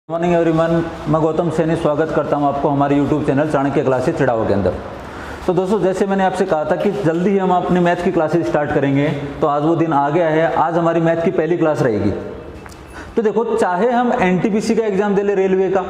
Morning everyone, मैं गौतम सैनी स्वागत करता हूं आपको हमारे YouTube channel Chanakya classes Chirawa के अंदर। तो दोस्तों, जैसे मैंने आपसे कहा था कि जल्दी ही हम अपनी मैथ की क्लासेस स्टार्ट करेंगे, तो आज वो दिन आ गया है। आज हमारी मैथ की पहली क्लास रहेगी। तो देखो, चाहे हम एनटीपीसी का एग्जाम दे लें रेलवे का,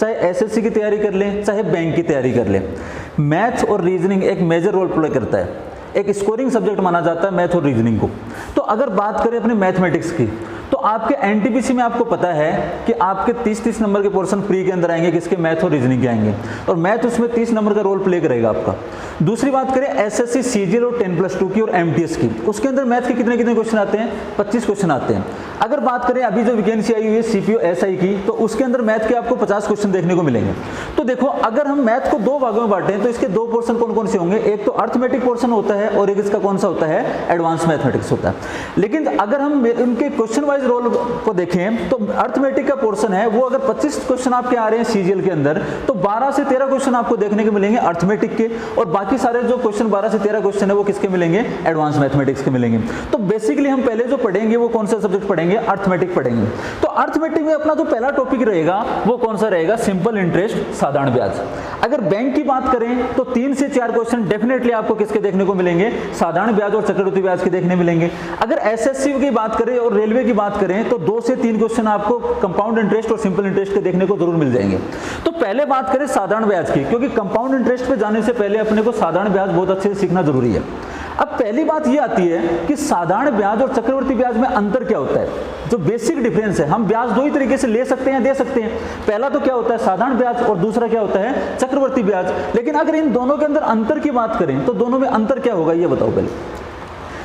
चाहे एसएससी की तैयारी कर लें, चाहे बैंक की तैयारी कर लें, मैथ और रीजनिंग एक मेजर रोल प्ले करता है। एक स्कोरिंग सब्जेक्ट माना जाता है मैथ और रीजनिंग को। तो अगर बात करें अपने मैथमेटिक्स की, तो आपके एनटीपीसी में आपको पता है कि आपके 30-30 नंबर के पोर्शन प्री के अंदर आएंगे, किसके, मैथ और रीजनिंग के आएंगे, और मैथ उसमें 30 नंबर का रोल प्ले करेगा आपका। दूसरी बात करें एसएससी सीजीएल और 10+2 की और एमटीएस की, उसके अंदर मैथ के कितने कितने क्वेश्चन आते हैं? 25 क्वेश्चन आते हैं। अगर बात करें अभी जो वैकेंसी आई हुई है सीपीओ एसआई की, तो उसके अंदर मैथ के आपको 50 क्वेश्चन देखने को मिलेंगे। तो देखो, अगर हम मैथ को दो भागों में बांटें तो इसके दो पोर्शन कौन कौन से होंगे? एक तो अर्थमेटिक पोर्शन होता है और एक इसका कौन सा होता है? एडवांस मैथमेटिक्स होता है। लेकिन अगर हम इनके क्वेश्चन वाइज रोल को देखें तो अर्थमेटिक का पोर्शन है वो, अगर 25 क्वेश्चन आपके आ रहे हैं सीजीएल के अंदर, तो 12 से 13 क्वेश्चन आपको देखने को मिलेंगे अर्थमेटिक के, और बाकी सारे जो क्वेश्चन 12 से 13 क्वेश्चन है वो किसके मिलेंगे? एडवांस मैथमेटिक्स के मिलेंगे। तो बेसिकली हम पहले जो पढ़ेंगे वो कौन सा सब्जेक्ट पढ़ेंगे? अर्थमेटिक पढ़ेंगे। तो अर्थमेटिक में अपना जो पहला टॉपिक रहेगा वो कौन सा रहेगा? सिंपल इंटरेस्ट, साधारण ब्याज। अगर बैंक की बात करें तो 3 से 4 क्वेश्चन डेफिनेटली आपको किसके देखने को मिलेंगे? साधारण ब्याज और चक्रवृद्धि ब्याज के देखने मिलेंगे। अगर एसएससी की बात करें और रेलवे की बात करें तो 2 से 3 क्वेश्चन आपको कंपाउंड इंटरेस्ट और सिंपल इंटरेस्ट के देखने को जरूर मिल जाएंगे। तो पहले बात करें साधारण ब्याज की, क्योंकि कंपाउंड इंटरेस्ट पे जाने से पहले अपने को साधारण ब्याज बहुत अच्छे से सीखना जरूरी है। अब पहली बात ये आती है कि साधारण ब्याज और चक्रवृद्धि ब्याज में अंतर क्या होता है? जो बेसिक डिफरेंस है, हम ब्याज दो ही तरीके से ले सकते हैं, दे सकते हैं। पहला तो क्या होता है? साधारण ब्याज, और दूसरा क्या होता है? चक्रवृद्धि ब्याज। लेकिन अगर इन दोनों के अंदर अंतर की बात करें तो दोनों में अंतर क्या होगा, ये बताओ पहले।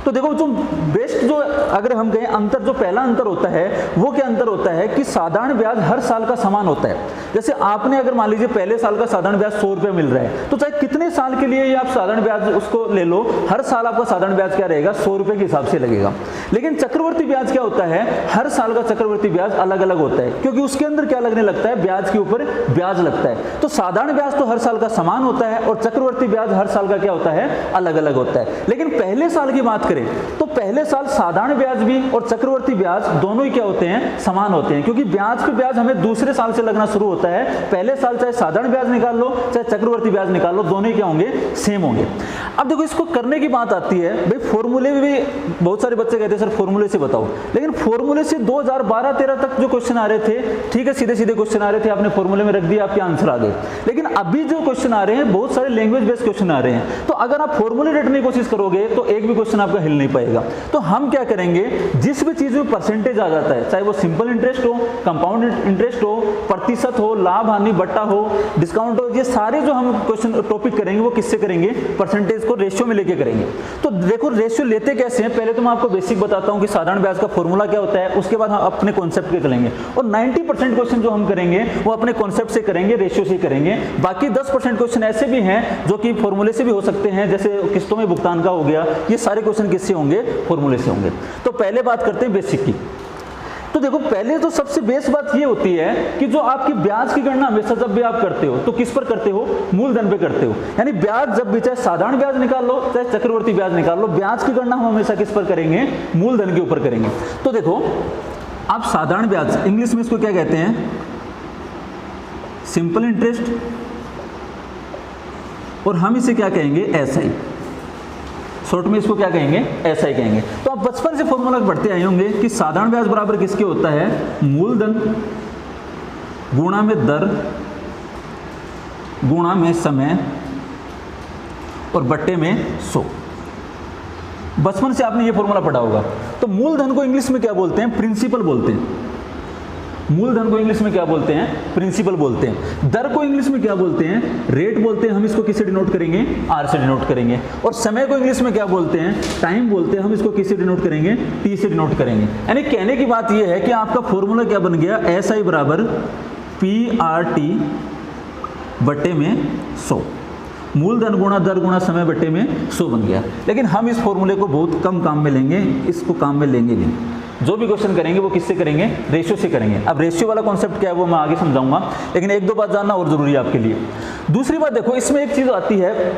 तो देखो, जो बेस्ट जो अगर हम कहें अंतर, जो पहला अंतर होता है वो क्या अंतर होता है कि साधारण ब्याज हर साल का समान होता है। जैसे आपने अगर मान लीजिए पहले साल का साधारण ब्याज 100 रुपये मिल रहा है, तो चाहे कितने साल के लिए आप साधारण ब्याज उसको ले लो, हर साल आपका साधारण ब्याज क्या रहेगा? 100 रुपये के हिसाब से लगेगा। लेकिन चक्रवर्ती ब्याज क्या होता है? हर साल का चक्रवर्ती ब्याज अलग अलग होता है, क्योंकि उसके अंदर क्या लगने लगता है? ब्याज के ऊपर ब्याज लगता है। तो साधारण ब्याज तो हर साल का समान होता है और चक्रवर्ती ब्याज हर साल का क्या होता है? अलग अलग होता है। लेकिन पहले साल की बात करें तो पहले साल साधारण ब्याज भी और चक्रवर्ती ब्याज दोनों ही क्या होते हैं? समान होते हैं, क्योंकि ब्याज पे ब्याज हमें दूसरे साल से लगना शुरू होता है। पहले साल चाहे साधारण ब्याज निकाल लो चाहे चक्रवर्ती ब्याज निकाल लो, दोनों ही क्या होंगे? सेम होंगे। अब देखो, इसको करने की बात आती है भाई, फॉर्मूले भी बहुत सारे बच्चे कहते हैं सर फॉर्मूले से बताओ, लेकिन फॉर्मूले से 2012-13 तक जो क्वेश्चन आ रहे थे, ठीक है, सीधे सीधे क्वेश्चन आ रहे थे, आपने फॉर्मूले में रख दिया, आपके आंसर आ गए। लेकिन अभी जो क्वेश्चन आ रहे हैं बहुत सारे लैंग्वेज बेस्ड क्वेश्चन आ रहे हैं, तो अगर आप फॉर्मूले रटने की कोशिश करोगे तो एक भी क्वेश्चन आपका हिल नहीं पाएगा। तो हम क्या करेंगे, जिस भी चीज में परसेंटेज आ जाता है, चाहे वो सिंपल इंटरेस्ट हो, कंपाउंड इंटरेस्ट हो, प्रतिशत हो, लाभ हानि बट्टा हो, डिस्काउंट हो, ये सारे जो हम क्वेश्चन टॉपिक करेंगे वो किससे करेंगे? परसेंटेज को रेशियो में लेके करेंगे। तो देखो, रेशियो लेते कैसे हैं? पहले तो मैं आपको बेसिक बताता हूं कि साधारण ब्याज का फॉर्मूला क्या होता है, उसके बाद हम अपने कॉन्सेप्ट के करेंगे। और 90% क्वेश्चन जो हम करेंगे वो अपने कॉन्सेप्ट से करेंगे, रेशियो से करेंगे। बाकी 10% क्वेश्चन ऐसे भी हैं जो कि फॉर्मूले से भी हो सकते हैं, जैसे किस्तों में भुगतान का हो गया। ये सारे क्वेश्चन किससे होंगे? फॉर्मूले से होंगे। तो पहले बात करते हैं बेसिक की। तो देखो, पहले तो सबसे बेस बात ये होती है कि जो आपकी ब्याज की गणना हमेशा जब भी आप करते हो तो किस पर करते हो? मूलधन पे करते हो। यानी ब्याज जब भी, चाहे साधारण ब्याज निकाल लो चाहे चक्रवर्ती ब्याज निकाल लो, ब्याज की गणना हम हमेशा किस पर करेंगे? मूलधन के ऊपर करेंगे। तो देखो, आप साधारण ब्याज, इंग्लिश में इसको क्या कहते हैं? सिंपल इंटरेस्ट, और हम इसे क्या कहेंगे? एसआई। शॉर्ट में इसको क्या कहेंगे? एसआई कहेंगे। तो आप बचपन से फॉर्मूला पढ़ते आए होंगे कि साधारण ब्याज बराबर किसके होता है? मूलधन गुणा में दर गुणा में समय और बट्टे में 100। बचपन से आपने ये फॉर्मूला पढ़ा होगा। तो मूलधन को इंग्लिश में क्या बोलते हैं? प्रिंसिपल बोलते हैं। मूलधन को इंग्लिश में क्या बोलते हैं? प्रिंसिपल बोलते हैं। दर को इंग्लिश में क्या बोलते हैं? रेट बोलते हैं। हम इसको किससे डिनोट करेंगे? आर से डिनोट करेंगे। और समय को इंग्लिश में क्या बोलते हैं? टाइम बोलते हैं। हम इसको किससे डिनोट करेंगे? टी से डिनोट करेंगे। यानी कहने की बात यह है कि आपका फॉर्मूला क्या बन गया? एस आई बराबर PRT बट्टे में 100। मूलधन गुणा दर गुणा समय बट्टे में 100 बन गया। लेकिन हम इस फॉर्मूले को बहुत कम काम में लेंगे, इसको काम में लेंगे नहीं। जो भी क्वेश्चन करेंगे वो किससे करेंगे? रेशियो से करेंगे। अब रेशियो वाला कॉन्सेप्ट क्या है वो मैं आगे समझाऊंगा, लेकिन एक दो बात जानना और जरूरी है आपके लिए। दूसरी बात देखो, इसमें एक चीज आती है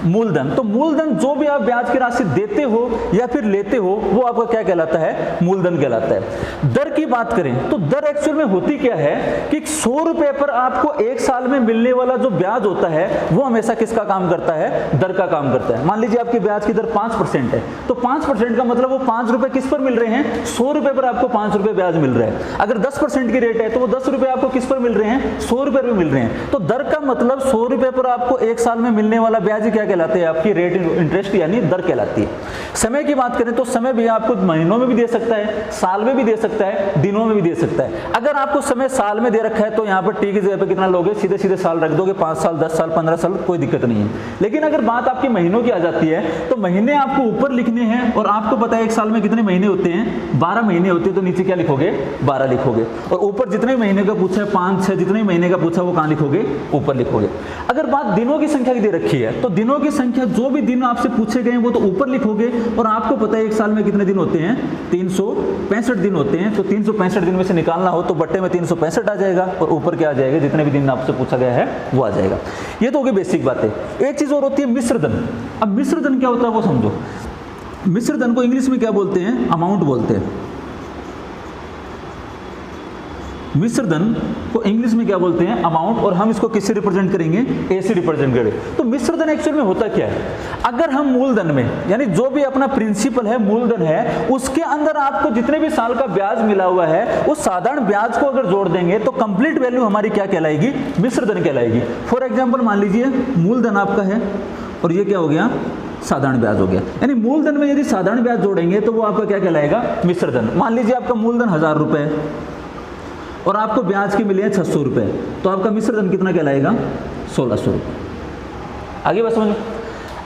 मूलधन। तो मूलधन जो भी आप ब्याज की राशि देते हो या फिर लेते हो वो आपका क्या कहलाता है, मूलधन कहलाता है। दर की बात करें तो दर एक्चुअल में होती क्या है कि 100 रुपए पर आपको एक साल में मिलने वाला जो ब्याज होता है वो हमेशा किसका काम करता है, दर का काम करता है। मान लीजिए आपकी ब्याज की दर 5% है, तो 5% का मतलब वो 5 रुपए किस पर मिल रहे हैं, 100 रुपए पर आपको 5 रुपए ब्याज मिल रहा है। अगर 10% की रेट है तो वो 10 रुपए आपको किस पर मिल रहे हैं, 100 रुपए पर मिल रहे हैं। तो दर का मतलब 100 रुपए पर आपको एक साल में मिलने वाला ब्याज क्या कहलाते हैं, आपकी रेट इंटरेस्ट यानी दर कहलाती है। समय की बात करें तो समय भी आपको महीनों में भी दे सकता है, साल में भी दे सकता है, दिनों में भी दे सकता है। अगर आपको समय साल में दे रखा है तो यहाँ पर टी की जगह पे कितना लोगे, सीधे सीधे साल रख दोगे, 5 साल, 10 साल, 15 साल, कोई दिक्कत नहीं है। लेकिन अगर बात आपकी महीनों की आ जाती है तो महीने आपको ऊपर लिखने हैं और आपको पता है एक साल में कितने महीने होते हैं, 12 महीने होते हैं, तो नीचे क्या लिखोगे, 12 लिखोगे। और ऊपर जितने महीने का पूछा है 5, 6 जितने महीने का पूछा वो कहाँ लिखोगे, ऊपर लिखोगे। अगर बात दिनों की संख्या की दे रखी है तो दिनों की संख्या जो भी दिन आपसे पूछे गए वो तो ऊपर लिखोगे। और आपको पता है एक साल में कितने दिन होते हैं, 365 दिन होते हैं। तो 365 दिन में से निकालना हो तो बट्टे में 365 आ जाएगा और ऊपर क्या आ जाएगा, जितने भी दिन आपसे पूछा गया है वो आ जाएगा। ये तो होगी बेसिक बातें। एक चीज और होती है मिश्रधन। अब मिश्रधन क्या होता है वो समझो। मिश्रधन को इंग्लिश में क्या बोलते हैं, अमाउंट बोलते हैं। मिश्रधन को इंग्लिश में क्या बोलते हैं, अमाउंट। और हम इसको किससे रिप्रेजेंट करेंगे, ए से रिप्रेजेंट करेंगे। तो मिश्रधन एक्चुअल में होता क्या है, अगर हम मूलधन में यानी जो भी अपना प्रिंसिपल है, मूलधन है, उसके अंदर आपको जितने भी साल का ब्याज मिला हुआ है उस साधारण ब्याज को अगर जोड़ देंगे तो कंप्लीट वैल्यू हमारी क्या कहलाएगी, मिश्रधन कहलाएगी। फॉर एग्जाम्पल मान लीजिए मूलधन आपका है और ये क्या हो गया, साधारण ब्याज हो गया। यानी मूलधन में यदि साधारण ब्याज जोड़ेंगे तो वो आपका क्या कहलाएगा, मिश्रधन। मान लीजिए आपका मूलधन 1000 रुपए और आपको ब्याज के मिले हैं 600 रुपए, तो आपका मिश्रधन कितना कहलाएगा, 1600 रुपए। आगे बस समझो।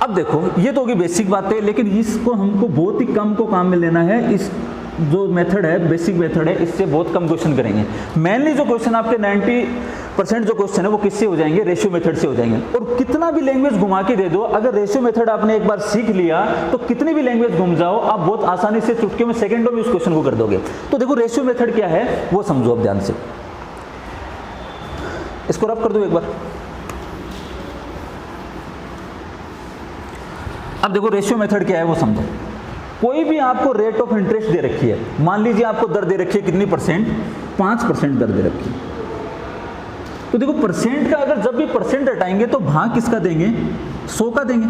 अब देखो ये तो होगी बेसिक बातें, लेकिन इसको हमको बहुत ही कम को काम में लेना है। इस जो मेथड है, बेसिक मेथड है, इससे बहुत कम क्वेश्चन करेंगे। मेनली जो क्वेश्चन आपके 90% जो क्वेश्चन है वो किससे हो जाएंगे, रेशियो मेथड से हो जाएंगे। और कितना भी लैंग्वेज घुमा के दे दो, अगर रेशियो मेथड आपने एक बार सीख लिया तो कितनी भी लैंग्वेज घूम जाओ आप बहुत आसानी से चुटकी में सेकंडों में उस क्वेश्चन को कर दोगे। तो देखो रेशियो मेथड क्या है वो समझो अब ध्यान से। इसको रब कर दो एक बार। अब देखो रेशियो मेथड क्या है वो समझो। कोई भी आपको रेट ऑफ इंटरेस्ट दे रखी है, मान लीजिए आपको दर दे रखी है कितनी परसेंट, 5% दर दे रखी है। तो देखो परसेंट का अगर जब भी परसेंट हटाएंगे तो भाग किसका देंगे, 100 का देंगे।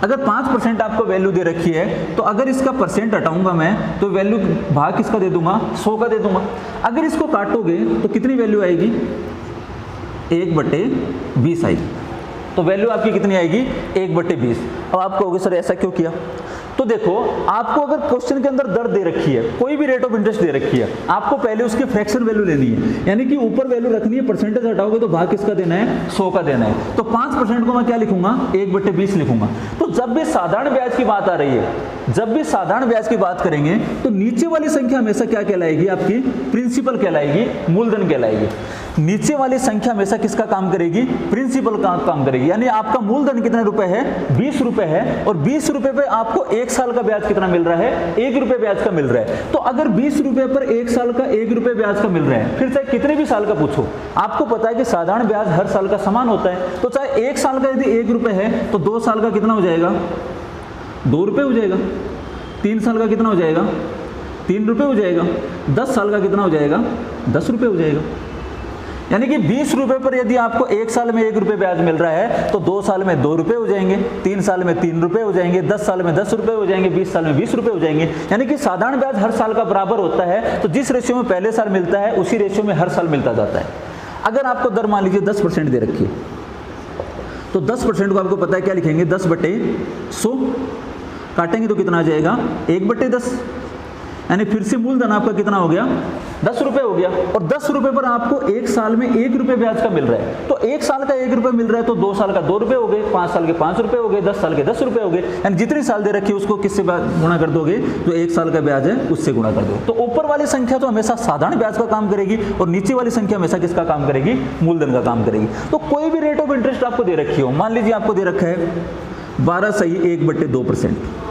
अगर 5% आपको वैल्यू दे रखी है तो अगर इसका परसेंट हटाऊंगा मैं तो वैल्यू भाग किसका दे दूंगा, 100 का दे दूंगा। अगर इसको काटोगे तो कितनी वैल्यू आएगी, 1/20 आएगी। तो वैल्यू आपकी कितनी आएगी, 1/20। अब आप कहोगे सर ऐसा क्यों किया, तो देखो आपको अगर क्वेश्चन के अंदर दर दे रखी है, कोई भी रेट ऑफ इंटरेस्ट दे रखी है, आपको पहले उसकी फ्रैक्शन वैल्यू लेनी है, यानी कि ऊपर वैल्यू रखनी है, परसेंटेज हटाओगे तो भाग किसका देना है, 100 का देना है। तो 5% को मैं क्या लिखूंगा, 1/20 लिखूंगा। तो जब भी साधारण ब्याज की बात आ रही है, जब भी साधारण ब्याज की बात करेंगे तो नीचे वाली संख्या हमेशा क्या कहलाएगी, आपकी प्रिंसिपल कहलाएगी, मूलधन कहलाएगी। नीचे वाली संख्या हमेशा किसका काम करेगी, प्रिंसिपल का काम करेगी। यानी आपका मूलधन कितने रुपए है, 20 रुपए है, और 20 रुपए पे आपको एक साल का ब्याज कितना मिल रहा है, 1 रुपए ब्याज का मिल रहा है। तो अगर 20 रुपए पर एक साल का 1 रुपए ब्याज का मिल रहा है, फिर चाहे कितने भी साल का पूछो, आपको पता है कि साधारण ब्याज हर साल का समान होता है। तो चाहे एक साल का यदि 1 रुपए है तो 2 साल का कितना हो जाएगा, 2 रुपए हो जाएगा। 3 साल का कितना हो जाएगा, 3 रुपए हो जाएगा। 10 साल का कितना हो जाएगा, 10 रुपए हो जाएगा। यानी कि 20 रुपए पर यदि आपको एक साल में 1 रुपए ब्याज मिल रहा है तो 2 साल में 2 रुपए हो जाएंगे, 3 साल में 3 रुपए हो जाएंगे, 10 साल में 10 रुपए हो जाएंगे, 20 साल में 20 रुपए हो जाएंगे। यानी कि साधारण ब्याज हर साल का बराबर होता है। तो जिस रेशियो में पहले साल मिलता है उसी रेशियो में हर साल मिलता जाता है। अगर आपको दर मान लीजिए 10% दे रखी है तो 10% को आपको पता है क्या लिखेंगे, 10/100 काटेंगे तो कितना आ जाएगा, 1/10। यानी फिर से मूलधन आपका कितना हो गया, 10 रुपए हो गया। और 10 रुपए पर आपको एक साल में 1 रुपए ब्याज का मिल रहा है। तो एक साल का 1 रुपए मिल रहा है तो 2 साल का 2 रुपए हो गए, 5 साल के 5 रुपए हो गए, 10 साल के 10 रुपए हो गए। यानी जितनी साल दे रखी है उसको किससे गुणा कर दोगे, जो एक साल का ब्याज है उससे गुणा कर दो। तो ऊपर वाली संख्या तो हमेशा साधारण ब्याज का काम करेगी और नीचे वाली संख्या हमेशा किसका काम करेगी, मूलधन का काम करेगी। तो कोई भी रेट ऑफ इंटरेस्ट आपको दे रखी हो, मान लीजिए आपको दे रखा है 12 सही 1/2%,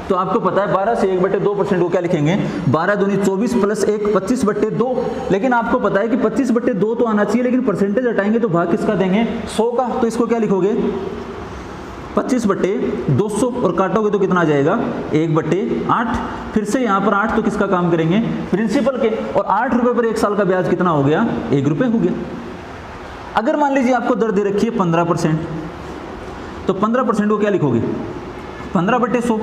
तो आपको पता है 12 से 1/2% को क्या लिखेंगे, 12 दूनी 24 प्लस 1 25/2। लेकिन आपको पता है कि 25/2 तो आना चाहिए, लेकिन परसेंटेज हटाएंगे तो भाग किसका देंगे, 100 का। तो इसको क्या लिखोगे, 25/200 और काटोगे तो कितना आ जाएगा 1/8। फिर से यहाँ पर 8 तो किसका काम करेंगे प्रिंसिपल के, और 8 रुपए पर 1 साल का ब्याज कितना हो गया 1 रुपये हो गया। अगर मान लीजिए आपको दर दे रखी है 15%, तो 15% को क्या लिखोगे 15/100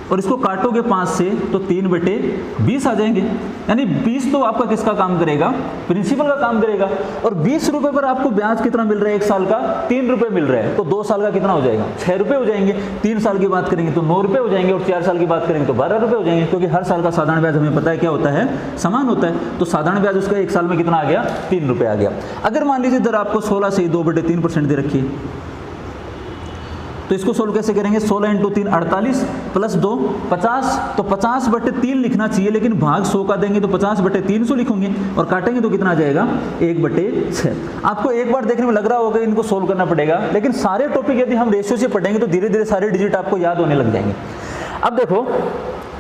और इसको काटोगे 5 से तो 3/20 आ जाएंगे। यानी 20 तो आपका किसका काम करेगा प्रिंसिपल का काम करेगा, और 20 रुपए पर आपको ब्याज कितना मिल रहा है 1 साल का 3 रुपए मिल रहा है, तो 2 साल का कितना हो जाएगा 6 रुपए हो जाएंगे। 3 साल की बात करेंगे तो 9 रुपए हो जाएंगे, और 4 साल की बात करेंगे तो 12 रुपए हो जाएंगे, क्योंकि हर साल का साधारण ब्याज हमें पता है क्या होता है समान होता है। तो साधारण ब्याज उसका 1 साल में कितना आ गया 3 रुपए आ गया। अगर मान लीजिए दर आपको 16 से 2/3% दे रखी है, तो इसको सोल्व कैसे करेंगे 16 × 3 48 प्लस 2 50, तो 50/3 लिखना चाहिए, लेकिन भाग 100 का देंगे तो 50/300 लिखेंगे और काटेंगे तो कितना आ जाएगा 1/6। आपको एक बार देखने में लग रहा होगा इनको सोल्व करना पड़ेगा, लेकिन सारे टॉपिक यदि हम रेशियो से पढ़ेंगे तो धीरे धीरे सारे डिजिट आपको याद होने लग जाएंगे। अब देखो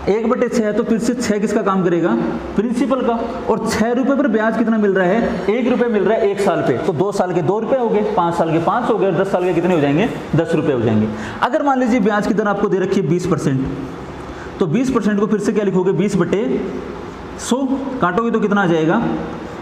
1/6 है तो फिर से 6 किसका काम करेगा प्रिंसिपल का, और 6 रुपए पर ब्याज कितना मिल रहा है 1 रुपये मिल रहा है 1 साल पे, तो 2 साल के 2 रुपये हो गए, 5 साल के 5 हो गए, और 10 साल के कितने हो जाएंगे 10 रुपये हो जाएंगे। अगर मान लीजिए ब्याज की दर आपको दे रखी है 20%, तो 20% को फिर से क्या लिखोगे 20/100, काटोगे तो कितना आ जाएगा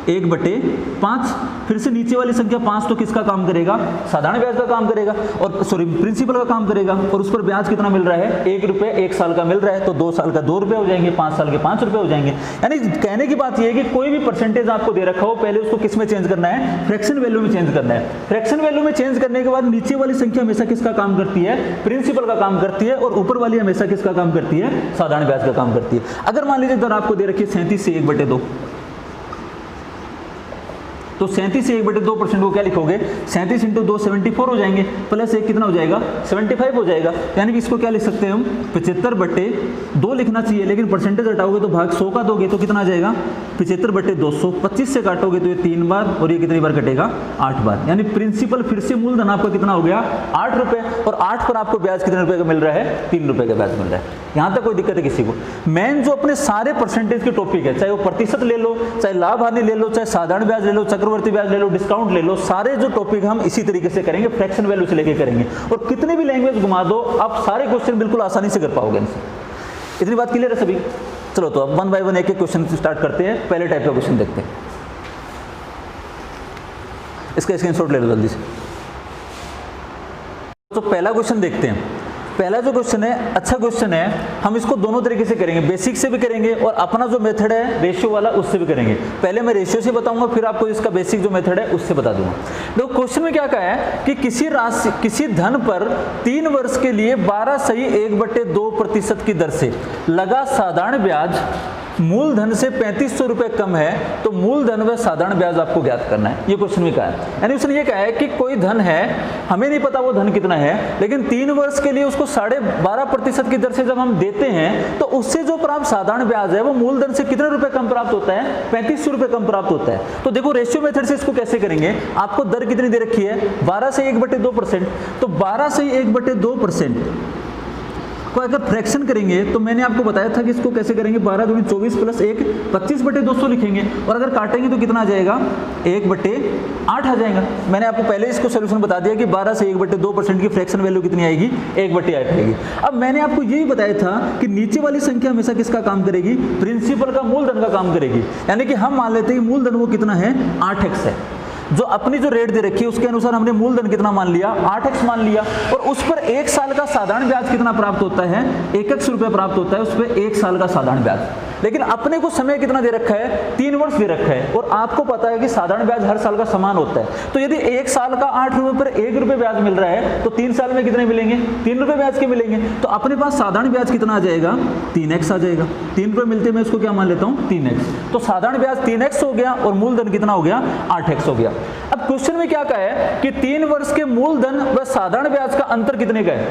1/5। फिर से नीचे वाली संख्या 5 तो किसका काम करेगा साधारण ब्याज का काम करेगा, और सॉरी प्रिंसिपल का काम करेगा, और उस पर ब्याज कितना मिल रहा है 1 रुपये 1 साल का मिल रहा है, तो 2 साल का 2 रुपये हो जाएंगे, 5 साल के 5 रुपये हो जाएंगे। यानी कहने की बात यह है कि कोई भी परसेंटेज आपको दे रखा हो पहले उसको किस में चेंज करना है फ्रैक्शन वैल्यू में चेंज करना है। फ्रैक्शन वैल्यू में चेंज करने के बाद नीचे वाली संख्या हमेशा किसका काम करती है प्रिंसिपल का काम करती है, और ऊपर वाली हमेशा किसका काम करती है साधारण ब्याज का काम करती है। अगर मान लीजिए दर आपको दे रखी है 37 से 1/2, तो 37 से 1/2% को क्या लिखोगे 37 × 2 74 हो जाएंगे, प्लस 1 कितना हो जाएगा 75 हो जाएगा। यानी कि इसको क्या लिख सकते हैं हम 75/2 लिखना चाहिए, लेकिन परसेंटेज हटाओगे तो भाग 100 का दोगे तो कितना आ जाएगा 75/200। 25 से काटोगे तो ये 3 बार, और ये कितनी बार कटेगा 8 बार। यानी प्रिंसिपल फिर से मूलधन आपका कितना हो गया 8 रुपये, और 8 पर आपको ब्याज कितने रुपए का मिल रहा है 3 रुपए का ब्याज मिल रहा है। यहाँ तक कोई दिक्कत है किसी को। मेन जो अपने सारे परसेंटेज के टॉपिक है, चाहे वो प्रतिशत ले लो, चाहे लाभ हानि ले लो, चाहे साधारण ब्याज ले लो, चक्रवर्ती ब्याज ले लो, डिस्काउंट ले लो, सारे जो टॉपिक हम इसी तरीके से करेंगे, फ्रैक्शन वैल्यू से लेके करेंगे। और कितने भी लैंग्वेज घुमा दो आप सारे क्वेश्चन बिल्कुल आसानी से कर पाओगे इनसे। इतनी बात क्लियर है सभी। चलो तो अब 1 बाय 1 एक क्वेश्चन स्टार्ट करते हैं। पहले टाइप का क्वेश्चन देखते हैं, इसका स्क्रीनशॉट ले लो जल्दी से। तो पहला क्वेश्चन देखते हैं। पहला जो क्वेश्चन है अच्छा क्वेश्चन है, हम इसको दोनों तरीके से करेंगे, बेसिक से भी करेंगे और अपना जो मेथड है रेशियो वाला उससे भी करेंगे। पहले मैं रेशियो से बताऊंगा, फिर आपको इसका बेसिक जो मेथड है उससे बता दूंगा। देखो क्वेश्चन में क्या कहा है कि किसी राशि किसी धन पर 3 वर्ष के लिए 12/2% की दर से लगा साधारण ब्याज मूलधन से 3500 रुपए कम है, तो मूलधन व साधारण ब्याज आपको ज्ञात करना है। ये क्वेश्चन में कहा है। यानी उसने ये कहा है कि कोई धन है, हमें नहीं पता वो धन कितना है, लेकिन 3 वर्ष के लिए उसको 12.5% की दर से जब हम देते हैं तो उससे जो प्राप्त साधारण ब्याज है वो मूलधन से कितने रुपए कम प्राप्त होता है 3500 रुपए कम प्राप्त होता है। तो देखो रेशियो मेथड से इसको कैसे करेंगे। आपको दर कितनी दे रखी है 12 से 1/2%, तो 12 से 1/2% को अगर फ्रैक्शन करेंगे तो मैंने आपको बताया था कि इसको कैसे करेंगे 12 दूनी 24 प्लस 1 25/200 लिखेंगे, और अगर काटेंगे तो कितना आ जाएगा 1/8 आ जाएगा। मैंने आपको पहले इसको सोल्यूशन बता दिया कि 12 से 1/2% की फ्रैक्शन वैल्यू कितनी आएगी 1/8 आएगी। अब मैंने आपको यही बताया था कि नीचे वाली संख्या हमेशा किसका काम करेगी प्रिंसिपल का मूलधन का काम करेगी। यानी कि हम मान लेते हैं कि मूलधन वो कितना है 8x है, जो अपनी जो रेट दे रखी है उसके अनुसार हमने मूलधन कितना मान लिया 8x मान लिया, और उस पर 1 साल का साधारण ब्याज कितना प्राप्त होता है 1x रुपए प्राप्त होता है उस पर 1 साल का साधारण ब्याज। लेकिन अपने को समय कितना दे रखा है 3 वर्ष दे रखा है, और आपको पता है कि साधारण ब्याज हर साल का समान होता है। तो यदि 1 साल का 8 रुपए पर 1 रुपए ब्याज मिल रहा है तो 3 साल में कितने मिलेंगे 3 रुपए ब्याज के मिलेंगे। तो अपने पास साधारण ब्याज कितना आ जाएगा 3x आ जाएगा। 3 रुपए मिलते मैं उसको क्या मान लेता हूँ 3x। तो साधारण ब्याज 3x हो गया और मूलधन कितना हो गया 8x हो गया। अब क्वेश्चन में क्या कहा है कि 3 वर्ष के मूलधन व साधारण ब्याज का अंतर कितने का है।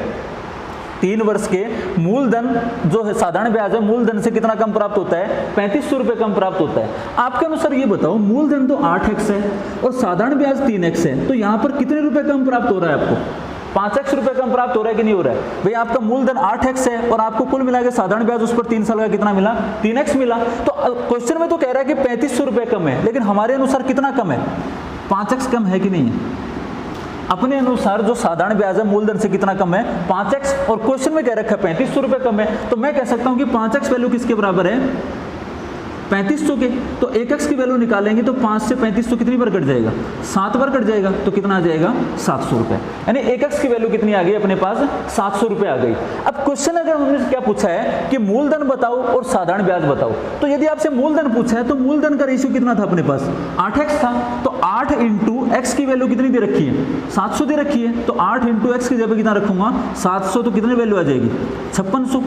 3 वर्ष के मूलधन जो है साधारण ब्याज है मूलधन से कितना कम प्राप्त होता है 3500 रुपए कम प्राप्त होता है। आपके अनुसार ये बताओ मूलधन तो 8x है और साधारण ब्याज 3x है, तो यहाँ पर कितने रुपए कम प्राप्त हो रहा है आपको 5x रुपए कम प्राप्त हो रहा है कि नहीं हो रहा है। भाई आपका मूलधन 8x है और आपको कुल मिला के साधारण ब्याज उस पर 3 साल का कितना मिला 3x मिला। तो क्वेश्चन में तो कह रहा है कि 3500 रुपए कम है, लेकिन हमारे अनुसार कितना कम है 5x कम है कि नहीं है। अपने अनुसार जो साधारण ब्याज है मूलधन से कितना कम है, 5x, और क्वेश्चन में कह रखा है 3500 रुपए कम है, तो मैं कह सकता हूं कि 5x वैल्यू किसके बराबर है, 3500 के। तो 1x की वैल्यू निकालेंगे तो 5 से 3500 कितनी बार कट जाएगा, 7 बार कट जाएगा, तो कितना आ जाएगा 700 रुपए। यानी 1x की वैल्यू कितनी आ गई अपने पास, 700 रुपए आ गई। अब क्वेश्चन अगर हमने क्या पूछा है कि मूलधन बताओ और साधारण ब्याज बताओ, तो यदि आपसे मूलधन पूछा है तो मूलधन का रेशियो कितना था अपने पास, 8x था, तो 8 इंटू एक्स की वैल्यू कितनी दे रखी है, 700 दे रखी है, तो 8 इंटू एक्स की जगह कितना रखूंगा 700, तो कितनी वैल्यू आ जाएगी 5600।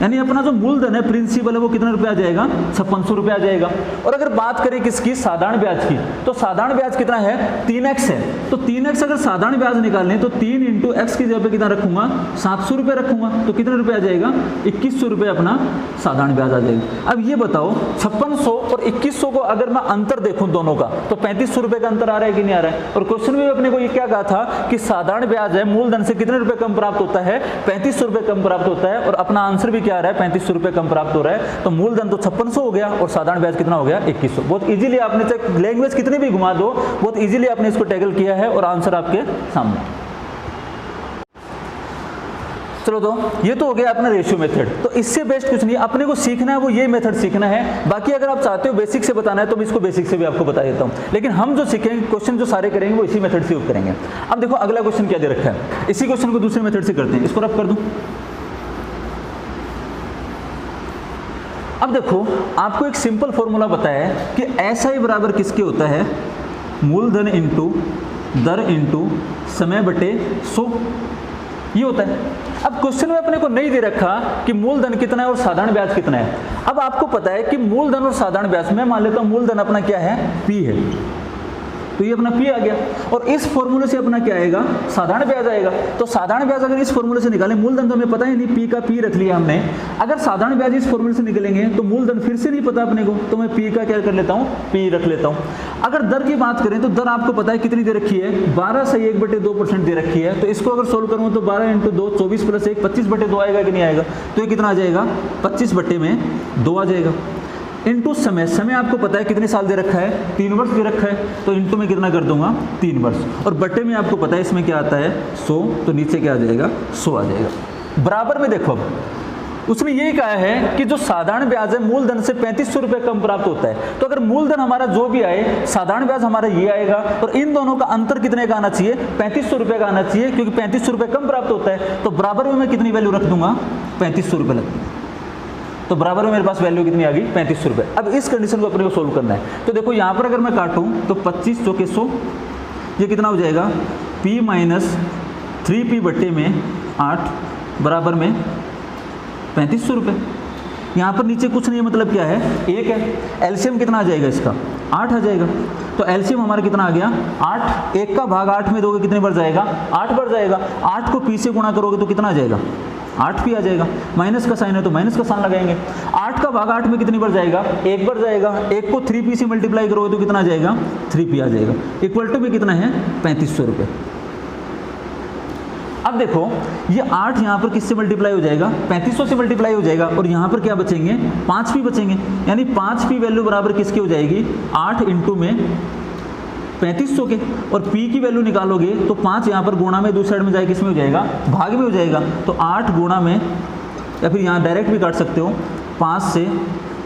यानी अपना जो मूलधन है प्रिंसिपल है वो कितने रुपए आ जाएगा, 5600 रुपए आ जाएगा। और अगर बात करें किसकी, साधारण ब्याज की, तो साधारण ब्याज कितना है, 3x है, तो 3x अगर साधारण ब्याज निकालने तो 3 इंटू एक्स की जगह पे कितना रखूंगा 700 रुपए रखूंगा, तो कितने रुपए आ जाएगा 2100 रुपए अपना साधारण ब्याज आ जाएगा। अब ये बताओ 5600 और 2100 को अगर मैं अंतर देखूं दोनों का, तो 3500 रुपए का अंतर आ रहा है कि नहीं आ रहा है। और क्वेश्चन में अपने को ये क्या कहा था कि साधारण ब्याज है मूलधन से कितने रुपए कम प्राप्त होता है, 3500 रुपए कम प्राप्त होता है, और अपना आंसर भी क्या आ रहा है 3500 रुपए कम प्राप्त हो रहा है। तो मूलधन तो 5600 हो गया और साधारण ब्याज कितना हो गया 2100। बहुत इजीली आपने, चाहे लैंग्वेज कितनी भी घुमा दो, बहुत इजीली आपने इसको टैकल किया है और आंसर आपके सामने। चलो तो ये तो हो गया अपना रेशियो मेथड। तो इससे बेस्ट कुछ नहीं, अपने को सीखना है वो ये मेथड सीखना है। बाकी अगर आप चाहते हो बेसिक से बताना है तो मैं इसको बेसिक से भी आपको बता देता हूं, लेकिन हम जो सीखेंगे क्वेश्चन जो सारे करेंगे वो इसी मेथड से यूज करेंगे। अब देखो अगला क्वेश्चन क्या दे रखा है, इसी क्वेश्चन को दूसरे मेथड से करते हैं। इसको रब कर दूं। अब देखो आपको एक सिंपल फॉर्मूला बताया है कि SI बराबर किसके होता है, मूलधन इंटू दर इंटू समय बटे 100, ये होता है। अब क्वेश्चन में अपने को नहीं दे रखा कि मूलधन कितना है और साधारण ब्याज कितना है। अब आपको पता है कि मूलधन और साधारण ब्याज, मैं मान लेता हूं मूलधन अपना क्या है, P है, तो ये अपना P आ गया, और इस फॉर्मूले से अपना क्या आएगा, साधारण ब्याज आएगा। तो साधारण ब्याज अगर इस फॉर्मूले से निकालें, मूलधन तो हमें पता ही नहीं, P का P रख लिया हमने, अगर साधारण ब्याज इस फॉर्मूले से निकलेंगे तो मूलधन फिर से नहीं पता अपने को, तो मैं P का क्या कर लेता हूँ, P रख लेता हूँ। अगर दर की बात करें तो दर आपको पता है कितनी दे रखी है, 12/1/2% दे रखी है। तो इसको अगर सोल्व करूँ तो 12 × 2 24 + 1 25/2 आएगा कि नहीं आएगा, तो ये कितना आ जाएगा 25/2 आ जाएगा। इंटू समय, समय आपको पता है कितने साल दे रखा है, 3 वर्ष दे रखा है, तो इंटू में कितना कर दूंगा 3 वर्ष, और बट्टे में आपको पता है इसमें क्या आता है 100, तो नीचे क्या आ जाएगा 100 आ जाएगा। बराबर में देखो उसने यही कहा है कि जो साधारण ब्याज है मूलधन से 3500 रुपए कम प्राप्त होता है। तो अगर मूलधन हमारा जो भी आए, साधारण ब्याज हमारा ये आएगा, और इन दोनों का अंतर कितने का आना चाहिए, 3500 रुपए का आना चाहिए, क्योंकि 3500 रुपए कम प्राप्त होता है। तो बराबर में मैं कितनी वैल्यू रख दूंगा, 3500 रुपए लग, तो बराबर में मेरे पास वैल्यू कितनी आ गई 3500 रुपए। अब इस कंडीशन को अपने को सोल्व करना है। तो देखो यहाँ पर अगर मैं काटूं तो 25 चौके 100, ये कितना हो जाएगा P माइनस 3P बट्टे में 8 बराबर में 3500 रुपये। यहाँ पर नीचे कुछ नहीं है, मतलब क्या है 1 है। एलसीएम कितना आ जाएगा इसका 8 आ जाएगा। तो एलसीएम हमारा कितना आ गया 8, 1 का भाग 8 में दोगे कितने बार जाएगा 8 बार जाएगा। 8 को P से गुणा करोगे तो कितना आ जाएगा 8P आ जाएगा। माइनस का साइन है तो माइनस का साइन लगाएंगे। 8 का भाग 8 में कितनी बार जाएगा 1 बार जाएगा। 1 को 3P से मल्टीप्लाई करोगे तो कितना आ जाएगा 3P आ जाएगा। इक्वल टू में कितना है 3500 रुपये। अब देखो ये 8 यहाँ पर किससे मल्टीप्लाई हो जाएगा 3500 से मल्टीप्लाई हो जाएगा, और यहाँ पर क्या बचेंगे 5P बचेंगे। यानी 5P वैल्यू बराबर किसकी हो जाएगी 8 इंटू में 3500 के, और P की वैल्यू निकालोगे तो 5 यहाँ पर गुणा में दूसरी साइड में जाएगा, किस में हो जाएगा भाग में हो जाएगा। तो 8 गुणा में, या फिर यहाँ डायरेक्ट भी काट सकते हो, 5 से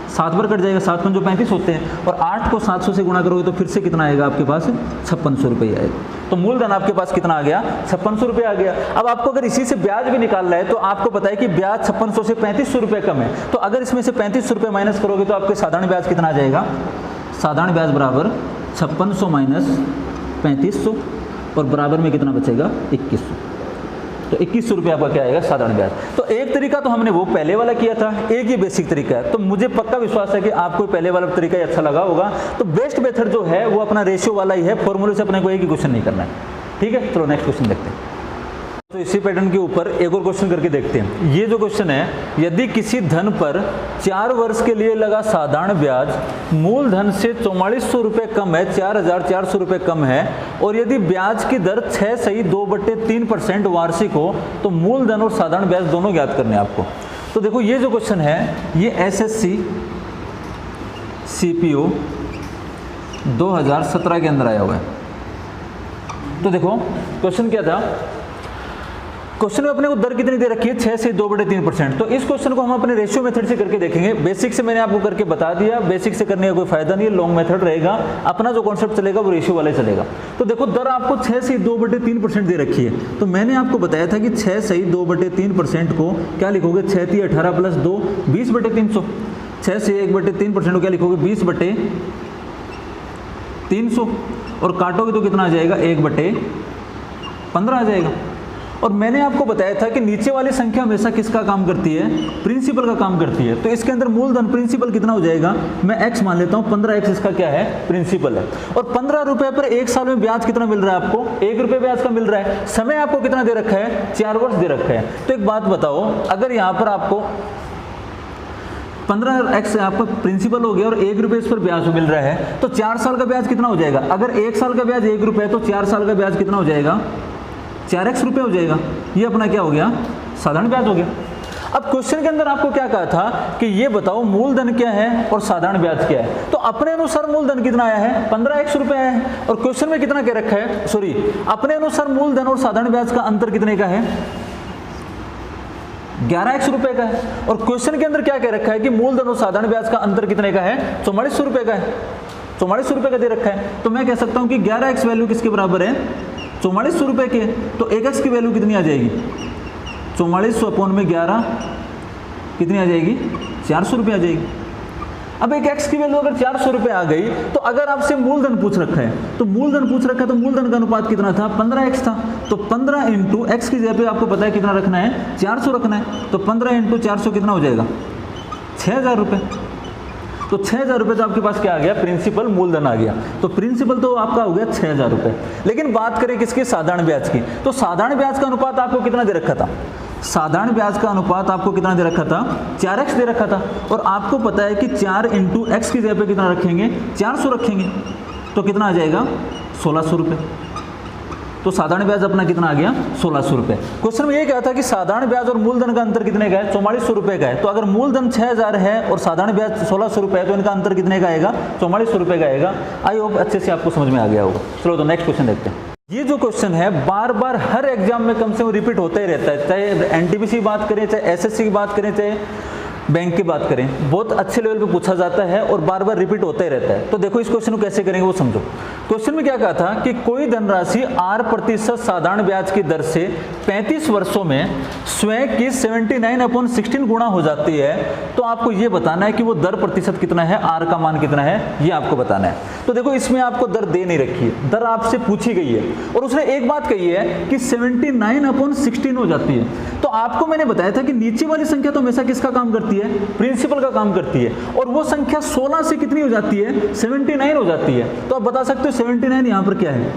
7 बार कट जाएगा, 7 जो 35 होते हैं, और 8 को 700 से गुणा करोगे तो फिर से कितना आएगा आपके पास 5600 रुपये आएगा। तो मूलधन आपके पास कितना आ गया 5600 रुपये आ गया। अब आपको अगर इसी से ब्याज भी निकालना है तो आपको पता है कि ब्याज 5600 से 3500 रुपये कम है। तो अगर इसमें से 3500 रुपये माइनस करोगे तो आपके साधारण ब्याज कितना आ जाएगा, साधारण ब्याज बराबर 5600 माइनस 3500, और बराबर में कितना बचेगा 2100। तो 2100 रुपये आपका क्या आएगा साधारण ब्याज। तो एक तरीका तो हमने वो पहले वाला किया था, एक ये बेसिक तरीका है। तो मुझे पक्का विश्वास है कि आपको पहले वाला तरीका ही अच्छा लगा होगा। तो बेस्ट मेथड जो है वो अपना रेशियो वाला ही है, फॉर्मूले से अपने को एक ही क्वेश्चन नहीं करना है। ठीक है, चलो नेक्स्ट क्वेश्चन देखते हैं। तो इसी पैटर्न के ऊपर एक और क्वेश्चन करके देखते हैं। ये जो क्वेश्चन है, यदि किसी धन पर 4 वर्ष के लिए लगा साधारण ब्याज मूलधन से 4400 रुपये कम है, 4400 रुपये कम है, और यदि ब्याज की दर 6/2/3% वार्षिक हो, तो मूलधन और साधारण ब्याज दोनों ज्ञात करने हैं आपको। तो देखो ये जो क्वेश्चन है ये SSC CPO 2017 के अंदर आया हुआ है। तो देखो क्वेश्चन क्या था, क्वेश्चन में अपने को दर कितनी दे रखी है 6 से 2/3%। तो इस क्वेश्चन को हम अपने रेशियो मेथड से करके देखेंगे। बेसिक से मैंने आपको करके बता दिया, बेसिक से करने का कोई फायदा नहीं है, लॉन्ग मेथड रहेगा। अपना जो कॉन्सेप्ट चलेगा वो रेशियो वाला चलेगा। तो देखो दर आपको 6 से 2/3% दे रखी है। तो मैंने आपको बताया था कि 6 से 2/3% को क्या लिखोगे, 6 × 18 + 2 20/300। 6 से 1/3% को क्या लिखोगे, 20/300 और काटोगे तो कितना आ जाएगा, 1/15 आ जाएगा। और मैंने आपको बताया था कि नीचे वाली संख्या हमेशा किसका काम करती है, प्रिंसिपल का काम करती है। तो इसके अंदर मूलधन प्रिंसिपल कितना हो जाएगा, मैं x मान लेता हूँ, 15x इसका क्या है, प्रिंसिपल है। और 15 रुपए पर 1 साल में ब्याज कितना मिल रहा है आपको, 1 रुपये ब्याज का मिल रहा है। समय आपको कितना दे रखा है, 4 वर्ष दे रखा है। तो एक बात बताओ, अगर यहाँ पर आपको 15x आपका प्रिंसिपल हो गया और 1 रुपये इस पर ब्याज मिल रहा है, तो 4 साल का ब्याज कितना हो जाएगा। अगर 1 साल का ब्याज 1 रुपये है तो 4 साल का ब्याज कितना हो जाएगा, 4x रुपये हो जाएगा। ये अपना क्या हो गया, साधारण ब्याज हो गया। अब क्वेश्चन के अंदर आपको क्या कहा था कि ये बताओ मूलधन क्या है और साधारण ब्याज क्या है। तो अपने अनुसार मूलधन कितना आया है, 15x रुपये आया है। और क्वेश्चन में कितना कह रखा है, सॉरी, अपने अनुसार मूलधन और साधारण ब्याज का अंतर कितने का है, 11x रुपये का है। और क्वेश्चन के अंदर क्या कह रखा है कि मूलधन और साधारण ब्याज का अंतर कितने का है, 4400 रुपये का है। 4400 रुपये का दे रखा है। तो मैं कह सकता हूं कि 11x वैल्यू किसके बराबर है, 4400 रुपये के। तो 1x की वैल्यू कितनी आ जाएगी, 4400/11 कितनी आ जाएगी, 400 रुपये आ जाएगी। अब एक x की वैल्यू अगर 400 रुपये आ गई, तो अगर आपसे मूलधन पूछ रखा है, तो मूलधन पूछ रखा है, तो मूलधन का अनुपात कितना था, 15x था। तो 15 × x की जगह पे आपको पता है कितना रखना है, 400 रखना है। तो 15 × 400 कितना हो जाएगा, 6000 रुपये। तो 6000 रुपये तो आपके पास क्या आ गया, प्रिंसिपल मूलधन आ गया। तो प्रिंसिपल तो आपका हो गया 6000 रुपये। लेकिन बात करें किसकी, साधारण ब्याज की। तो साधारण ब्याज का अनुपात आपको कितना दे रखा था, साधारण ब्याज का अनुपात आपको कितना दे रखा था, 4x दे रखा था। और आपको पता है कि 4 × x की जगह पे कितना रखेंगे, 400 रखेंगे। तो कितना आ जाएगा, 1600 रुपये। तो साधारण ब्याज अपना कितना आ गया, 1600 रुपये। क्वेश्चन में ये कहा था कि साधारण ब्याज और मूलधन का अंतर कितने का है, 4400 रुपये का है। तो अगर मूलधन 6000 है और साधारण ब्याज 1600 रुपये है, तो इनका अंतर कितने का आएगा, 4400 रुपये का आएगा। आई होप अच्छे से आपको समझ में आ गया होगा। चलो तो नेक्स्ट क्वेश्चन देखते हैं। ये जो क्वेश्चन है बार बार हर एग्जाम में कम से कम रिपीट होता ही रहता है, चाहे एनटीपीसी की बात करें, चाहे एसएससी की बात करें, चाहे बैंक की बात करें, बहुत अच्छे लेवल पे पूछा जाता है और बार बार रिपीट होता ही रहता है। तो देखो इस क्वेश्चन को कैसे करेंगे वो समझो। क्वेश्चन में क्या कहा था कि कोई धनराशि 8% साधारण ब्याज की दर से 35 वर्षों में स्वयं की 79/16 गुणा हो जाती है। तो आपको ये बताना है कि वो दर प्रतिशत कितना है, आर का मान कितना है, ये आपको बताना है। तो देखो इसमें आपको दर दे नहीं रखी है, दर आपसे पूछी गई है और उसने एक बात कही है कि 79/16 हो जाती है। तो आपको मैंने बताया था कि नीचे वाली संख्या तो हमेशा किसका काम करती है, प्रिंसिपल का काम करती है। और वो संख्या 16 से कितनी हो जाती है, 79 हो जाती है। तो आप बता सकते हो 79 यहां पर क्या है,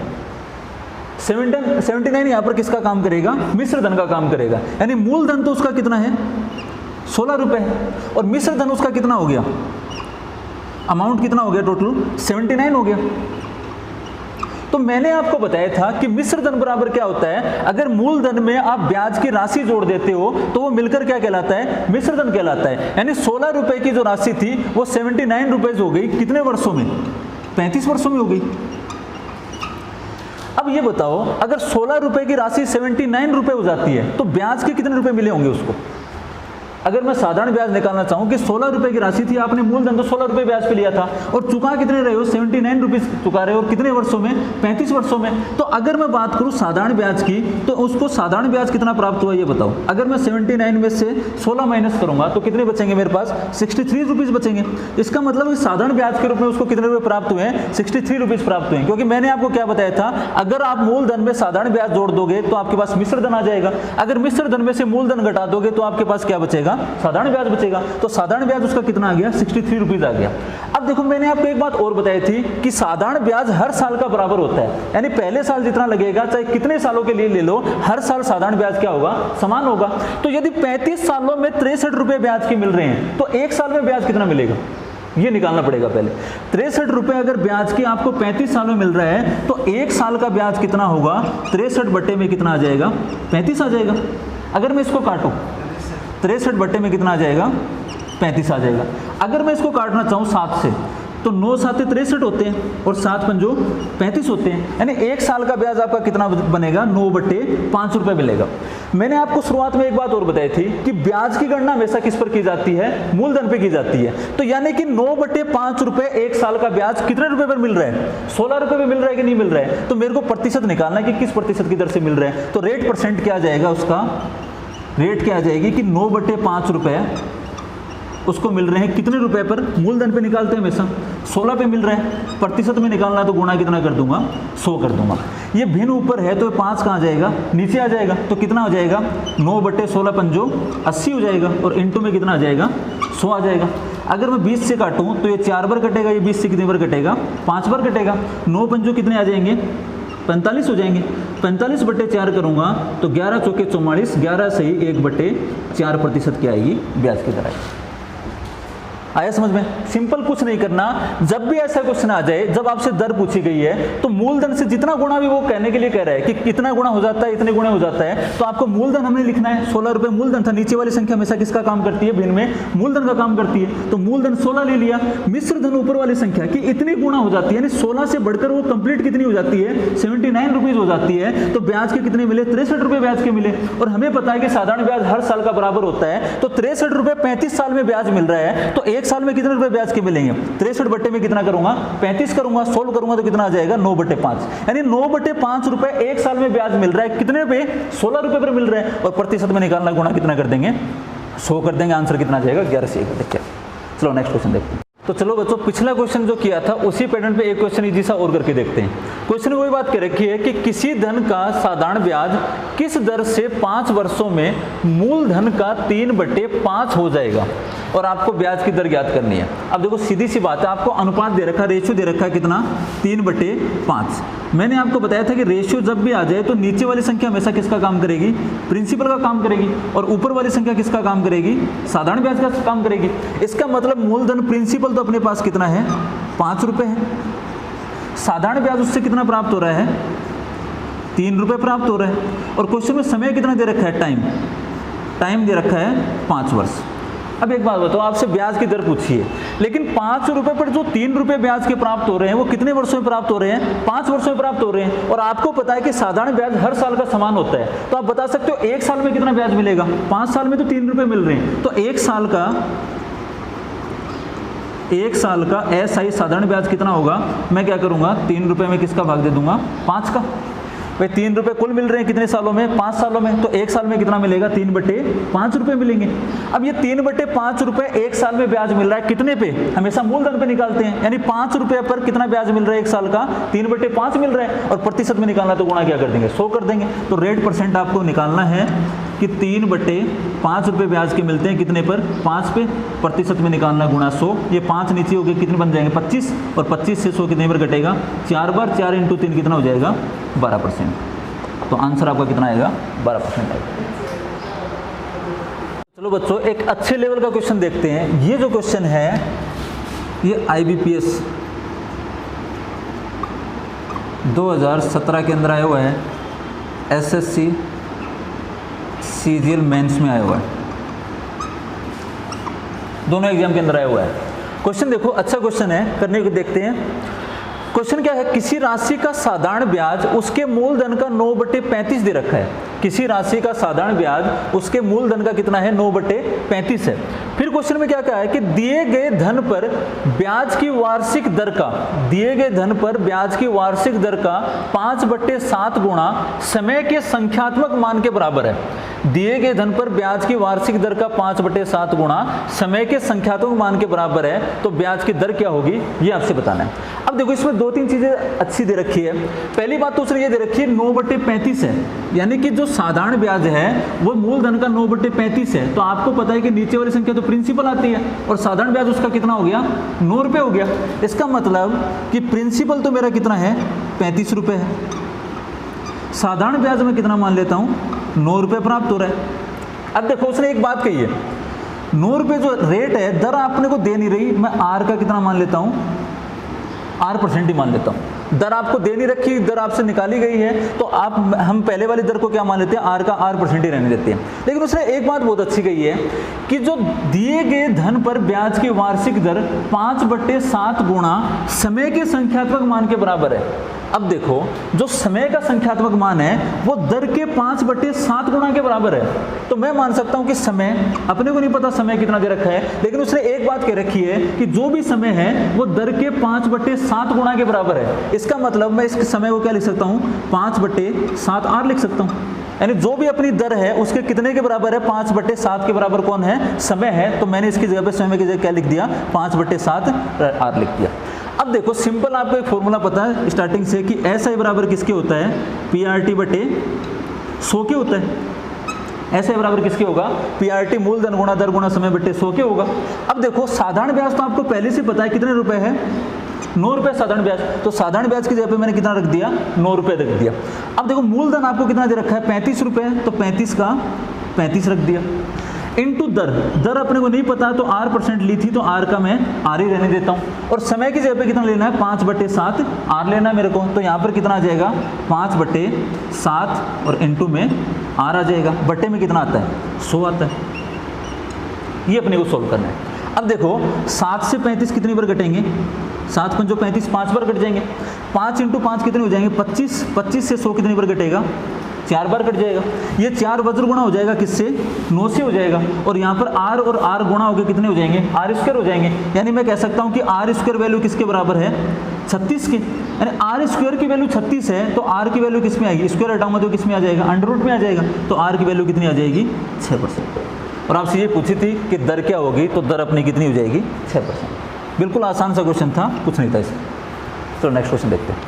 79 यहां पर किसका काम करेगा, मिश्र धन का काम करेगा। यानी मूलधन तो उसका कितना है, 16 रुपए है और मिश्र धन उसका कितना हो गया, अमाउंट कितना हो गया, टोटल 79 हो गया। तो मैंने आपको बताया था कि मिश्र धन बराबर क्या होता है, अगर मूलधन में आप ब्याज की राशि जोड़ देते हो तो वो मिलकर क्या कहलाता है, मिश्र धन कहलाता है। यानी 16 रुपए की जो राशि थी वो 79 रुपए हो गई, कितने वर्षों में, 35 वर्षों में हो गई। अब ये बताओ अगर 16 रुपए की राशि 79 रुपए हो जाती है तो ब्याज के कितने रुपए मिले होंगे उसको। अगर मैं साधारण ब्याज निकालना चाहूं कि 16 रुपए की राशि थी, आपने मूलधन तो 16 रुपए ब्याज पे लिया था और चुका कितने रहे हो, 79 रुपीज चुका रहे हो, और कितने वर्षों में, 35 वर्षों में। तो अगर मैं बात करूं साधारण ब्याज की तो उसको साधारण ब्याज कितना प्राप्त हुआ ये बताओ। अगर मैं 79 में से 16 माइनस करूंगा तो कितने बचेंगे मेरे पास, 63 रुपीज बचेंगे। इसका मतलब साधारण ब्याज के रूप में उसको कितने रुपए प्राप्त हुए हैं, 63 रुपीज प्राप्त हुए। क्योंकि मैंने आपको क्या बताया था, अगर आप मूलधन में साधारण ब्याज जोड़ दोगे तो आपके पास मिश्र धन आ जाएगा, अगर मिश्र धन में से मूलधन घटा दोगे तो आपके पास क्या बचेगा, साधारण ब्याज बचेगा। तो साधारण ब्याज उसका कितना आ गया, 63 रुपीज आ गया। अब देखो मैंने आपको एक बात और बताई थी कि साधारण ब्याज हर साल का बराबर होता है, यानी पहले साल जितना लगेगा चाहे कितने सालों के लिए ले लो, हर साल साधारण ब्याज क्या होगा, समान होगा। तो यदि 35 सालों में 63 रुपए ब्याज के मिल रहे हैं तो एक साल में ब्याज कितना मिलेगा, ये निकालना पड़ेगा पहले। 63 रुपए अगर ब्याज की आपको 35 साल में मिल रहा है तो एक साल का ब्याज कितना होगा, 63 बटे में कितना आ जाएगा, 35 आ जाएगा। अगर मैं इसको काटूं 63 बटे में कितना आ जाएगा, 35 आ जाएगा। अगर मैं इसको काटना चाहूँ 7 से तो 9 साते 63 होते हैं और 7 पंजो 35 होते हैं, यानी 1 साल का ब्याज आपका कितना बनेगा, 9/5 रुपए मिलेगा। मैंने आपको शुरुआत में एक बात और बताई थी कि ब्याज की गणना हमेशा किस पर की जाती है, मूलधन पे की जाती है। तो यानी कि 9/5 रुपए 1 साल का ब्याज कितने रुपए पर मिल रहा है, 16 रुपए पे मिल रहा है कि नहीं मिल रहा है। तो मेरे को प्रतिशत निकालना है कि किस प्रतिशत की दर से मिल रहा है। तो रेट परसेंट क्या आ जाएगा, उसका रेट क्या आ जाएगी कि 9/5 रुपए उसको मिल रहे हैं कितने रुपए पर, मूलधन पे निकालते हैं हमेशा 16 पे मिल रहा है, प्रतिशत में निकालना है तो गुणा कितना कर दूंगा, 100 कर दूंगा। ये भिन्न ऊपर है तो 5 कहाँ जाएगा, नीचे आ जाएगा। तो कितना हो जाएगा, 9/16 पंजो 80 हो जाएगा और इंटू में कितना आ जाएगा, 100 आ जाएगा। अगर मैं 20 से काटूं तो ये 4 बार कटेगा, ये 20 से कितनी बार कटेगा, 5 बार कटेगा। 9 पंजो कितने आ जाएंगे, 45 हो जाएंगे। 45/4 करूंगा तो 11 चौके 44, 11 सही 1/4% की आएगी ब्याज की दर। आया समझ में? सिंपल, कुछ नहीं करना। जब भी ऐसा क्वेश्चन आ जाए, जब आपसे दर पूछी गई है तो मूलधन से जितना गुणा भी वो कहने के लिए कह रहा है कि कितना गुणा हो जाता है, इतने गुणा हो जाता है, तो आपको मूलधन हमने लिखना है। 16 रुपए मूलधन था। नीचे वाली संख्या हमेशा किसका काम करती है, भिन्न में मूलधन का काम करती है। तो मूलधन 16 ले लिया। मिश्र धन ऊपर वाली संख्या की इतनी गुणा हो जाती है, यानी 16 से बढ़कर वो कंप्लीट कितनी हो जाती है, 79 रुपीज हो जाती है। तो ब्याज के कितने मिले, 63 रुपए ब्याज के मिले। और हमें पता है कि साधारण ब्याज हर साल का बराबर होता है। तो 63 रुपए 35 साल में ब्याज मिल रहा है, तो 1 साल में कितने रुपए ब्याज के मिलेंगे, 63 बट्टे में कितना करूंगा, 35 करूंगा, सोल्व करूंगा तो कितना आ जाएगा, 9/5। यानी 9/5 रुपए 1 साल में ब्याज मिल रहा है, कितने पे, 16 रुपए पर मिल रहा है। और प्रतिशत में निकालना, गुणा कितना कर देंगे, 100 कर देंगे। आंसर कितना आ जाएगा, 11 से 1। चलो नेक्स्ट क्वेश्चन देखते हैं। तो चलो बच्चों, पिछला क्वेश्चन जो किया था उसी पैटर्न पे एक क्वेश्चन इजी सा और करके देखते हैं। क्वेश्चन में वही बात कर रखी है कि किसी धन का साधारण ब्याज किस दर से 5 वर्षों में मूलधन का 3/5 हो जाएगा और आपको ब्याज की दर ज्ञात करनी है। अब देखो सीधी सी बात है, आपको अनुपात दे रखा, रेशियो दे रखा है कितना, 3/5। मैंने आपको बताया था कि रेशियो जब भी आ जाए तो नीचे वाली संख्या हमेशा किसका काम करेगी, प्रिंसिपल का काम करेगी, और ऊपर वाली संख्या किसका काम करेगी, साधारण ब्याज का काम करेगी। इसका मतलब मूलधन प्रिंसिपल तो अपने पास कितना है, 5 रुपए है। साधारण ब्याज उससे कितना प्राप्त हो रहा है, 3 रुपए प्राप्त हो रहा है। और क्वेश्चन में समय कितना दे रखा है, टाइम दे रखा है 5 वर्ष। अब एक बात बताओ, आपसे ब्याज की दर पूछिए, लेकिन 5 रुपए पर जो 3 रुपए ब्याज के प्राप्त हो रहे हैं वो कितने वर्षों में प्राप्त हो रहे हैं, 5 वर्षों में प्राप्त हो रहे हैं। और आपको पता है कि साधारण ब्याज हर साल का समान होता है, तो आप बता सकते हो 1 साल में कितना ब्याज मिलेगा, 5 साल में तो 3 रुपए मिल रहे हैं, तो 1 साल का SI साधारण ब्याज कितना होगा, मैं क्या करूंगा, 3 रुपए में किसका भाग दे दूंगा, 5 का। भाई 3 रुपए कुल मिल रहे हैं कितने सालों में, 5 सालों में, तो 1 साल में कितना मिलेगा, 3/5 रुपए मिलेंगे। अब ये 3/5 रुपए 1 साल में ब्याज मिल रहा है कितने पे, हमेशा मूलधन पे निकालते हैं, यानी 5 रुपए पर कितना ब्याज मिल रहा है 1 साल का, 3/5 मिल रहा है। और प्रतिशत में निकालना तो गुणा क्या कर देंगे, 100 कर देंगे। तो रेट परसेंट आपको निकालना है कि 3/5 रुपए ब्याज के मिलते हैं कितने पर, 5 पे, प्रतिशत में निकालना गुणा 100। ये 5 नीचे हो गए, कितने बन जाएंगे, 25, और 25 से 100 कितने बार घटेगा, 4 बार, 4 × 3 कितना हो जाएगा, 12%। तो आंसर आपका कितना आएगा, 12% आएगा। चलो बच्चों, एक अच्छे लेवल का क्वेश्चन देखते हैं। ये जो क्वेश्चन है ये IBPS 2017 के अंदर आया हुआ है, SSC CGL मेंस में आया हुआ है, दोनों एग्जाम के अंदर आया हुआ है। क्वेश्चन देखो, अच्छा क्वेश्चन है, करने को देखते हैं। क्वेश्चन क्या है, किसी राशि का साधारण ब्याज उसके मूलधन का 9/35 दे रखा है। किसी राशि का साधारण ब्याज उसके मूलधन का कितना है, 9/35 है। फिर क्वेश्चन में क्या कहा है कि दिए गए धन पर ब्याज की वार्षिक दर का, दिए गए धन पर ब्याज की वार्षिक दर का 5/7 गुणा समय के संख्यात्मक मान के बराबर है। दिए गए धन पर ब्याज की वार्षिक दर का 5/7 गुणा समय के संख्यात्मक मान के बराबर है, तो ब्याज की दर क्या होगी, ये आपसे बताना है। अब देखो, इसमें 2-3 चीजें अच्छी दे रखी है। पहली बात तो उसने ये दे रखी है 9/35 है, यानी कि जो साधारण ब्याज है वो मूलधन का 9/35 है। तो आपको पता है कि नीचे वाली संख्या तो प्रिंसिपल आती है, और साधारण ब्याज उसका कितना हो गया, 9 रुपए हो गया। इसका मतलब कि प्रिंसिपल तो मेरा कितना है, 35 रुपए है, साधारण ब्याज में कितना मान लेता हूं, 9 रुपए प्राप्त हो रहा है। अब देखो, उसने एक बात कही है, 9 रुपए जो रेट है, दर आपने को दे नहीं रही, मैं R का कितना मान लेता हूं, R% ही मान लेता हूँ। दर आपको दे नहीं रखी, दर आपसे निकाली गई है, तो हम पहले वाली दर को क्या मान लेते हैं, R का R% ही रहने देते हैं। लेकिन उसने एक बात बहुत अच्छी कही है कि जो दिए गए धन पर ब्याज की वार्षिक दर 5/7 गुणा समय के संख्यात्मक मान के बराबर है। अब देखो, जो समय का संख्यात्मक मान है वो दर के 5/7 गुणा के बराबर है। तो मैं मान सकता हूं कि समय, अपने को नहीं पता समय कितना दे रखा है, लेकिन उसने एक बात कह रखी है कि जो भी समय है वो दर के 5/7 गुणा के बराबर है। इसका मतलब मैं इस समय को क्या लिख सकता हूं, 5/7 R लिख सकता हूं। यानी जो भी अपनी दर है उसके कितने के बराबर है, 5/7 के बराबर कौन है, समय है। तो मैंने इसकी जगह पे समय की जगह क्या लिख दिया, 5/7 R लिख दिया। अब देखो, सिंपल आपको एक फॉर्मूला पता है स्टार्टिंग से कि SI बराबर किसके होता है, PRT/100 के होता है। SI बराबर किसके होगा, PRT मूलधन गुणा दर गुणा समय बटे 100 के होगा। अब देखो, साधारण ब्याज तो आपको पहले से पता है कितने रुपए है, 9 रुपए साधारण ब्याज। तो साधारण ब्याज की जगह पे मैंने कितना रख दिया, 9 रुपए रख दिया। अब देखो, मूलधन आपको कितना दे रखा है, 35 रुपए, तो 35 का 35 रख दिया। इनटू दर, दर अपने को नहीं पता तो R% ली थी, तो R का मैं R ही रहने देता हूँ। और समय की जगह पे कितना लेना है, 5/7 R लेना है मेरे को। तो यहाँ पर कितना आ जाएगा, 5/7 और इनटू में R आ जाएगा। बट्टे में कितना आता है, 100 आता है। ये अपने को सोल्व करना है। अब देखो, 7 से 35 कितनी बार कटेंगे, 7 पंचो 35, 5 बार कट जाएंगे। 5 × 5 कितने हो जाएंगे, 25। 25 से 100 कितनी बार कटेगा, 4 बार कट जाएगा। ये 4 वज्र गुणा हो जाएगा किससे, 9 से हो जाएगा। और यहाँ पर R और R गुणा होकर कितने हो जाएंगे, R² हो जाएंगे। यानी मैं कह सकता हूँ कि R² वैल्यू किसके बराबर है, 36 के। यानी R² की वैल्यू 36 है, तो R की वैल्यू किस में आएगी, स्क्वायर हटाऊंगा तो किस में आ जाएगा, अंडर रूट में आ जाएगा। तो R की वैल्यू कितनी आ जाएगी, 6%। और आपसे ये पूछी थी कि दर क्या होगी, तो दर अपनी कितनी हो जाएगी, 6%। बिल्कुल आसान सा क्वेश्चन था, कुछ नहीं था इसमें। तो नेक्स्ट क्वेश्चन देखते हैं।